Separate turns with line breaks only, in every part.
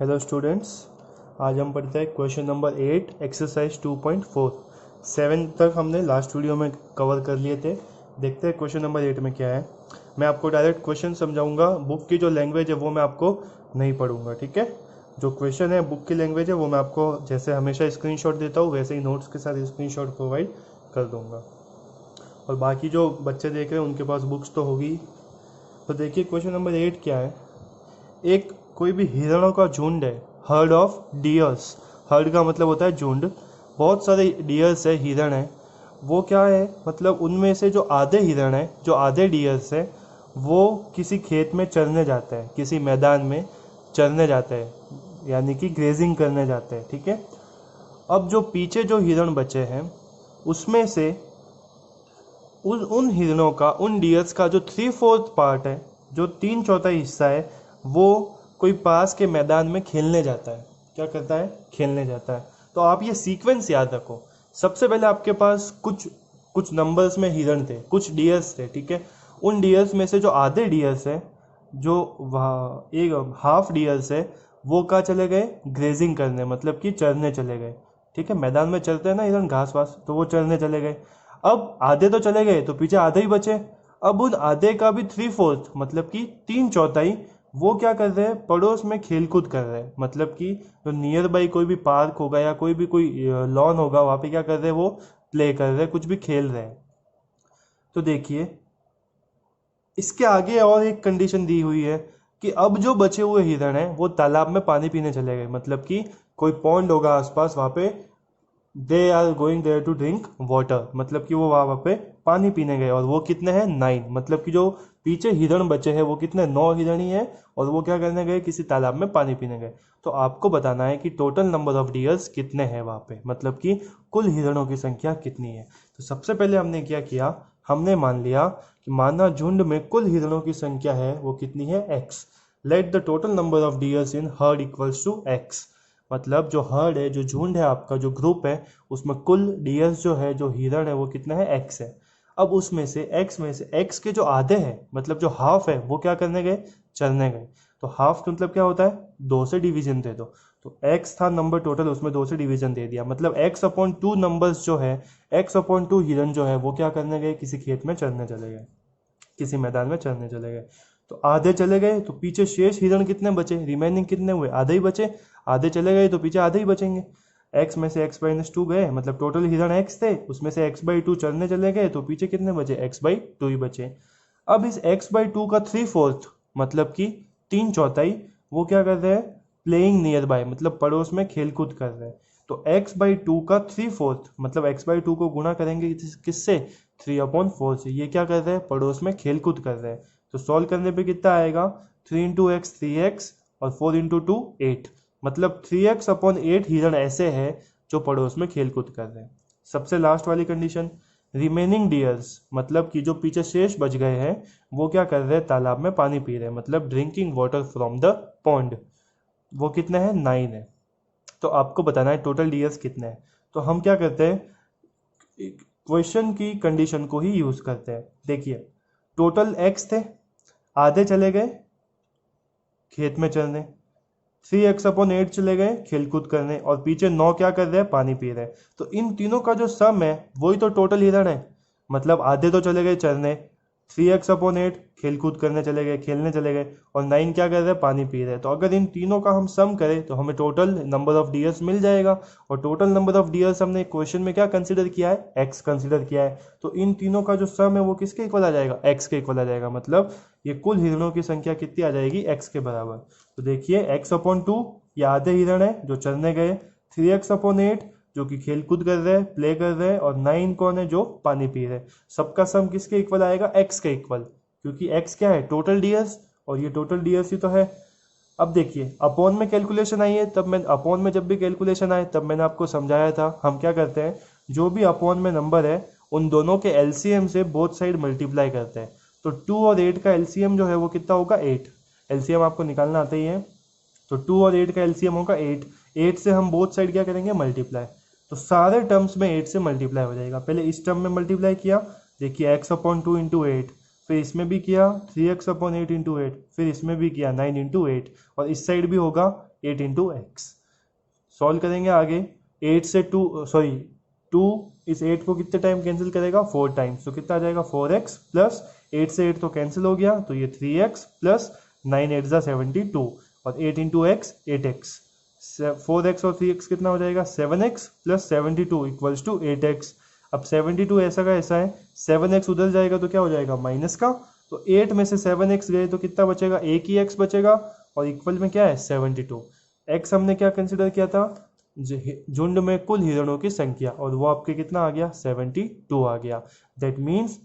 Hello students, आज हम पढ़ते हैं क्वेश्चन नंबर 8 एक्सरसाइज 2.4। 7 तक हमने लास्ट वीडियो में कवर कर लिए थे। देखते हैं क्वेश्चन नंबर 8 में क्या है। मैं आपको डायरेक्ट क्वेश्चन समझाऊंगा। बुक की जो लैंग्वेज है वो मैं आपको नहीं पढ़ूंगा, ठीक है। जो क्वेश्चन है बुक की लैंग्वेज है वो मैं आपको जैसे हमेशा स्क्रीनशॉट देता हूँ वैसे ही नोट्स के साथ स्क्रीनशॉट प्रोवाइड कर दूंगा। और बाकी जो बच्चे देख रहे हैं उनके पास बुक्स तो होगी। तो देखिए क्वेश्चन नंबर 8 क्या है। एक कोई भी हिरणों का झुंड है, हर्ड ऑफ डियर्स। हर्ड का मतलब होता है झुंड। बहुत सारे डियर्स है, हिरण है। वो क्या है, मतलब उनमें से जो आधे हिरण है, जो आधे डियर्स है, वो किसी खेत में चरने जाते हैं, किसी मैदान में चरने जाते हैं, यानी कि ग्रेजिंग करने जाते हैं, ठीक है। अब जो पीछे जो हिरण बचे हैं उसमें से उन हिरणों का, उन डियर्स का जो 3/4 पार्ट है, जो 3/4 हिस्सा है, वो कोई पास के मैदान में खेलने जाता है। क्या करता है? खेलने जाता है। तो आप ये सीक्वेंस याद रखो। सबसे पहले आपके पास कुछ कुछ नंबर्स में हिरण थे, कुछ डियर्स थे, ठीक है। उन डियर्स में से जो आधे डियर्स है, जो एक हाफ डियर्स है, वो कहाँ चले गए? ग्रेजिंग करने, मतलब कि चरने चले गए, ठीक है। मैदान में चलते हैं ना हिरण, घास वास, तो वो चरने चले गए। अब आधे तो चले गए तो पीछे आधे ही बचे। अब उन आधे का भी 3/4 मतलब कि 3/4 वो क्या कर रहे हैं? पड़ोस में खेलकूद कर रहे हैं। मतलब कि जो नियर बाई कोई भी पार्क होगा या कोई लॉन होगा, वहाँ पे क्या कर रहे हैं? वो प्ले कर रहे हैं, कुछ भी खेल रहे हैं। तो देखिए इसके आगे और एक कंडीशन दी हुई है कि अब जो बचे हुए हिरण हैं वो तालाब में पानी पीने चले गए। मतलब कि कोई पॉन्ड होगा आसपास, वहाँ पे they are going there to drink water, मतलब कि वो वहाँ पे पानी पीने गए। और वो कितने हैं? 9। मतलब कि जो पीछे हिरण बचे हैं वो कितने? 9 हिरण ही है। और वो क्या करने गए? किसी तालाब में पानी पीने गए। तो आपको बताना है कि टोटल नंबर ऑफ डियर्स कितने हैं वहाँ पे, मतलब कि कुल हिरणों की संख्या कितनी है। तो सबसे पहले हमने क्या किया, हमने मान लिया कि माना झुंड में कुल हिरणों की संख्या है वो कितनी है? x। Let the total number of deers in herd equals to x। मतलब जो हर्ड है, जो झुंड है आपका, जो ग्रुप है, उसमें कुल डियर्स जो है, जो हिरण है, वो कितना है? x है। अब उसमें से x में से x के जो आधे हैं, मतलब जो हाफ है, वो क्या करने गए? चलने गए। तो हाफ मतलब क्या होता है? 2 से डिवीजन दे दो। तो x था नंबर टोटल, उसमें 2 से डिवीजन दे दिया। मतलब x/2 नंबर्स जो है, x/2 हिरन जो है वो क्या करने गए? किसी खेत में चरने चले गए, किसी मैदान में चरने चले गए। तो आधे चले गए तो पीछे शेष हिरण कितने बचे? रिमेनिंग कितने हुए? आधे ही बचे। आधे चले गए तो पीछे आधे ही बचेंगे। x में से x/2 गए, मतलब टोटल हिरण x थे, उसमें से x/2 चलने चले गए तो पीछे कितने बचे? x/2 ही बचे। अब इस x/2 का 3/4 मतलब कि 3/4 वो क्या कर रहे हैं? प्लेइंग नियर बाय, मतलब पड़ोस में खेलकूद कर रहे हैं। तो x/2 का 3/4 मतलब x/2 को गुणा करेंगे किससे? 3/4 से। ये क्या कर रहे हैं? पड़ोस में खेलकूद कर रहे हैं। तो सॉल्व करने पे कितना आएगा? 3 × x 3x और 4 × 2 8। मतलब 3x/8 हिरण ऐसे है जो पड़ोस में खेलकूद कर रहे हैं। सबसे लास्ट वाली कंडीशन, रिमेनिंग डियर्स, मतलब कि जो पीछे शेष बच गए हैं वो क्या कर रहे हैं? तालाब में पानी पी रहे हैं, मतलब drinking water from the pond. वो कितने हैं? 9 है। तो आपको बताना है टोटल डियर्स कितने हैं। तो हम क्या करते हैं, क्वेश्चन की कंडीशन को ही यूज करते हैं। देखिए टोटल x थे, आधे चले गए खेत में चलने, 3x/8 चले गए खेलकूद करने, और पीछे 9 क्या कर रहे हैं? पानी पी रहे हैं। तो इन तीनों का जो सम है वही तो टोटल हिरण है। मतलब आधे तो चले गए चरने, 3x/8 खेलकूद करने चले गए, खेलने चले गए, और 9 क्या कर रहे हैं? पानी पी रहे हैं। तो अगर इन तीनों का हम सम करें तो हमें टोटल नंबर ऑफ डियर्स मिल जाएगा। और टोटल नंबर ऑफ डियर्स हमने क्वेश्चन में क्या कंसिडर किया है? x कंसिडर किया है। तो इन तीनों का जो सम है वो किसके इक्वल आ जाएगा? x के इक्वल आ जाएगा। मतलब ये कुल हिरणों की संख्या कितनी आ जाएगी? x के बराबर। तो देखिए x/2 ये आधे हिरण है जो चरने गए, 3x/8 जो कि खेलकूद कर रहे हैं, प्ले कर रहे हैं, और 9 कौन है? जो पानी पी रहे हैं। सबका सम किसके इक्वल आएगा? x के इक्वल, क्योंकि x क्या है? टोटल डियर्स, और ये टोटल डियर्स ही तो है। अब देखिए अपॉन में कैलकुलेशन आई है, तब मैं अपॉन में जब भी कैलकुलेशन आए तब मैंने आपको समझाया था हम क्या करते हैं, जो भी अपॉन में नंबर है उन दोनों के एलसीएम से बोथ साइड मल्टीप्लाई करते हैं। तो 2 और 8 का एलसीएम जो है वो कितना होगा? 8। एलसीएम आपको निकालना आता ही है। तो 2 और 8 का एलसीएम होगा 8। 8 से हम बोथ साइड क्या करेंगे? मल्टीप्लाई। तो सारे टर्म्स में 8 से मल्टीप्लाई हो जाएगा। पहले इस टर्म में मल्टीप्लाई किया, देखिए x/2 इंटू 8, फिर इसमें भी किया 3x/8 इंटू 8, फिर इसमें भी किया 9 इंटू 8, और इस साइड भी होगा 8 इंटू एक्स। सॉल्व करेंगे आगे, 8 से 2 इस 8 को कितने टाइम कैंसिल करेगा, 4 टाइम्स, तो कितना आ जाएगा 4x प्लस 8 से 8 तो कैंसिल हो गया, तो ये 3x प्लस 9 8 ज़ा 72 और 8 इंटू एक्स 8x, 4x और 3x कितना हो जाएगा 7x plus 72 equals to 8x। अब 72 ऐसा का ऐसा है, 7x उधर जाएगा तो क्या हो जाएगा माइनस का, तो 8 में से 7x गए तो कितना बचेगा, एक ही x बचेगा और इक्वल में क्या है 72। x हमने क्या कंसिडर किया था, झुंड में कुल हिरणों की संख्या, और वो आपके कितना आ गया 72 आ गया। दैट मीन्स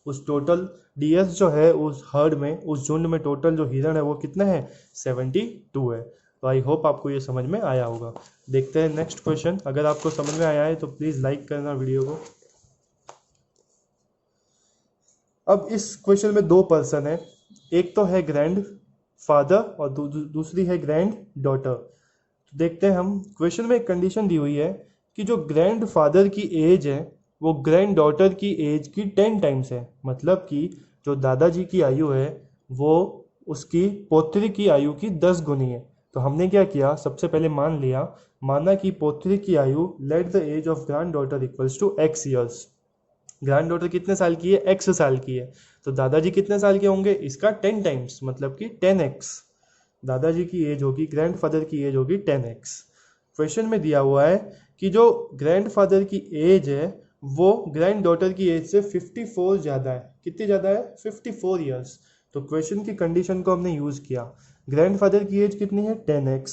उस टोटल डीएस जो है उस हर्ड में, उस झुंड में टोटल जो हिरण है वो कितना है 72 है। तो आई होप आपको ये समझ में आया होगा। देखते हैं नेक्स्ट क्वेश्चन। अगर आपको समझ में आया है तो प्लीज़ लाइक करना वीडियो को। अब इस क्वेश्चन में दो पर्सन है, एक तो है ग्रैंड फादर और दूसरी है ग्रैंड डॉटर। तो देखते हैं हम, क्वेश्चन में एक कंडीशन दी हुई है कि जो ग्रैंड फादर की एज है वो ग्रैंड डॉटर की एज की 10 टाइम्स है। मतलब कि जो दादाजी की आयु है वो उसकी पौत्री की आयु की 10 गुनी है। तो हमने क्या किया, सबसे पहले माना कि पौत्री की आयु let the age of granddaughter equals to x years. Granddaughter कितने साल की है, x साल की है, तो दादाजी कितने साल के होंगे, इसका 10 टाइम्स मतलब कि 10x। दादाजी की एज होगी, ग्रैंडफादर की एज होगी 10x। क्वेश्चन में दिया हुआ है कि जो ग्रैंडफादर की एज है वो ग्रैंड डॉटर की एज से 54 ज़्यादा है। कितनी ज़्यादा है, 54 ईयर्स। तो क्वेश्चन की कंडीशन को हमने यूज़ किया, ग्रैंडफादर की एज कितनी है 10x,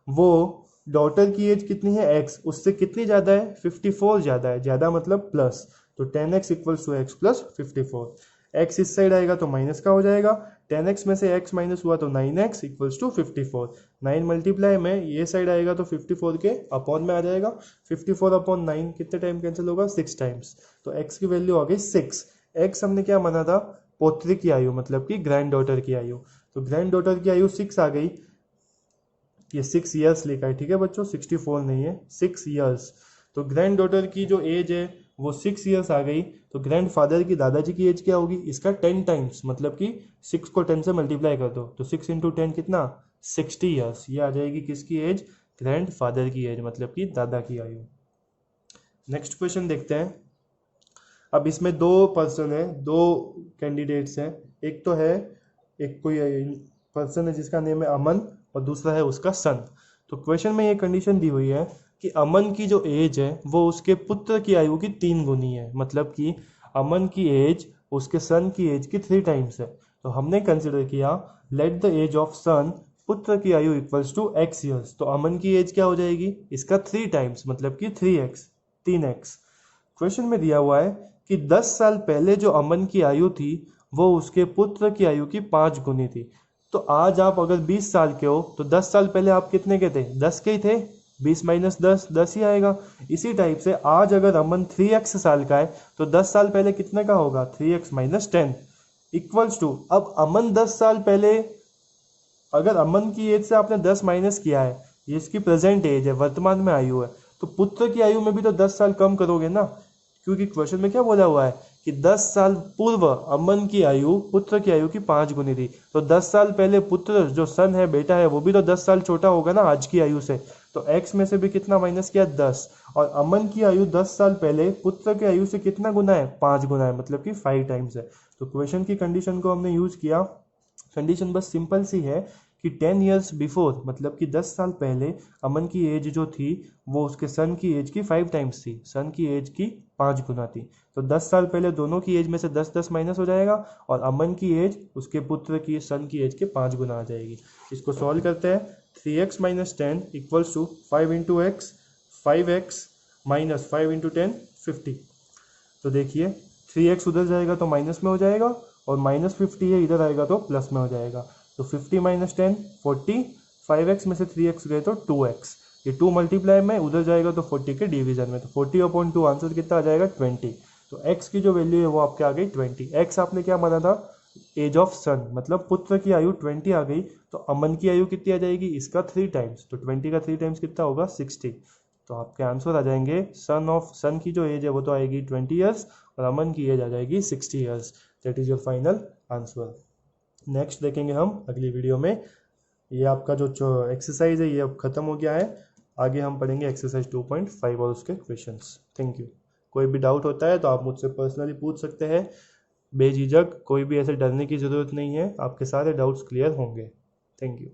वो डॉटर की एज कितनी है x, उससे कितनी ज़्यादा है 54 ज़्यादा है, ज़्यादा मतलब प्लस, तो 10x equals to x plus 54। x इस साइड आएगा तो माइनस का हो जाएगा, 10x में से x माइनस हुआ तो 9x इक्वल्स टू 54। 9 मल्टीप्लाई में ये साइड आएगा तो 54 के अपॉन में आ जाएगा, 54 अपॉन 9 कितने टाइम कैंसिल होगा 6 टाइम्स, तो x की वैल्यू आ गई 6। x हमने क्या माना था, पौत्री की आयु मतलब कि ग्रैंड डॉटर की आयु, तो ग्रैंड डॉटर की आयु 6 आ गई, ये 6 ईयर्स लिखा है, ठीक है बच्चों 64 नहीं है 6 ईयर्स। तो ग्रैंड डॉटर की जो एज है वो 6 ईयर्स आ गई, तो ग्रैंड फादर की दादाजी की एज क्या होगी, इसका 10 टाइम्स मतलब कि 6 को 10 से मल्टीप्लाई कर दो, तो 6 इंटू 10 कितना 60 ईयर्स, ये आ जाएगी किसकी एज, ग्रैंड फादर की एज मतलब कि दादा की आयु। नेक्स्ट क्वेश्चन देखते हैं। अब इसमें दो पर्सन है, दो कैंडिडेट्स हैं, एक तो है एक कोई पर्सन है जिसका नेम है अमन और दूसरा है उसका सन। तो क्वेश्चन में ये कंडीशन दी हुई है कि अमन की जो एज है वो उसके पुत्र की आयु की 3 गुनी है। मतलब कि अमन की एज उसके सन की एज की 3 टाइम्स है। तो हमने कंसिडर किया लेट द एज ऑफ सन पुत्र की आयु इक्वल्स टू x ईयर्स, तो अमन की एज क्या हो जाएगी, इसका 3 टाइम्स मतलब कि 3x 3x। क्वेश्चन में दिया हुआ है कि 10 साल पहले जो अमन की आयु थी वो उसके पुत्र की आयु की 5 गुनी थी। तो आज आप अगर 20 साल के हो तो 10 साल पहले आप कितने के थे, 10 के ही थे, 20 माइनस 10 10 ही आएगा। इसी टाइप से आज अगर अमन 3x साल का है तो 10 साल पहले कितने का होगा, 3x माइनस 10 इक्वल्स टू, अब अमन 10 साल पहले, अगर अमन की एज से आपने 10 माइनस किया है, ये इसकी प्रेजेंट एज है, वर्तमान में आयु है, तो पुत्र की आयु में भी तो 10 साल कम करोगे ना, क्योंकि क्वेश्चन में क्या बोला हुआ है कि 10 साल पूर्व अमन की आयु पुत्र की आयु की 5 गुनी थी। तो 10 साल पहले पुत्र जो सन है, बेटा है, वो भी तो 10 साल छोटा होगा ना आज की आयु से, तो x में से भी कितना माइनस किया 10, और अमन की आयु 10 साल पहले पुत्र की आयु से कितना गुना है, 5 गुना है मतलब कि 5 टाइम्स है। तो क्वेश्चन की कंडीशन को हमने यूज किया, कंडीशन बस सिंपल सी है कि 10 ईयर्स बिफोर मतलब कि 10 साल पहले अमन की एज जो थी वो उसके सन की एज की 5 टाइम्स थी, सन की एज की 5 गुना थी। तो 10 साल पहले दोनों की एज में से 10 10 माइनस हो जाएगा और अमन की एज उसके पुत्र की सन की एज के 5 गुना आ जाएगी। इसको सॉल्व करते हैं, 3x minus 10 equals to 5 into x, 5x minus 5 into 10 50। तो देखिए 3x उधर जाएगा तो माइनस में हो जाएगा और माइनस 50 है इधर आएगा तो प्लस में हो जाएगा। तो 50 माइनस 10 40, 5x में से 3x गए तो 2x, ये 2 मल्टीप्लाई में उधर जाएगा तो 40 के डिवीजन में, तो 40 अपॉन 2 आंसर कितना आ जाएगा 20। तो x की जो वैल्यू है वो आपके आ गई 20। x आपने क्या माना था, एज ऑफ सन मतलब पुत्र की आयु 20 आ गई, तो अमन की आयु कितनी आ जाएगी, इसका 3 टाइम्स, तो 20 का 3 टाइम्स कितना होगा 60। तो आपके आंसर आ जाएंगे सन की जो एज है वो तो आएगी 20 ईयर्स और अमन की एज आ जाएगी 60 years. That is your final answer. Next देखेंगे हम अगली वीडियो में। ये आपका जो एक्सरसाइज है ये अब ख़त्म हो गया है। आगे हम पढ़ेंगे एक्सरसाइज 2.5 और उसके क्वेश्चंस। Thank you. कोई भी डाउट होता है तो आप मुझसे पर्सनली पूछ सकते हैं, बेझिझक। कोई भी ऐसे डरने की ज़रूरत नहीं है, आपके सारे डाउट्स क्लियर होंगे। Thank you.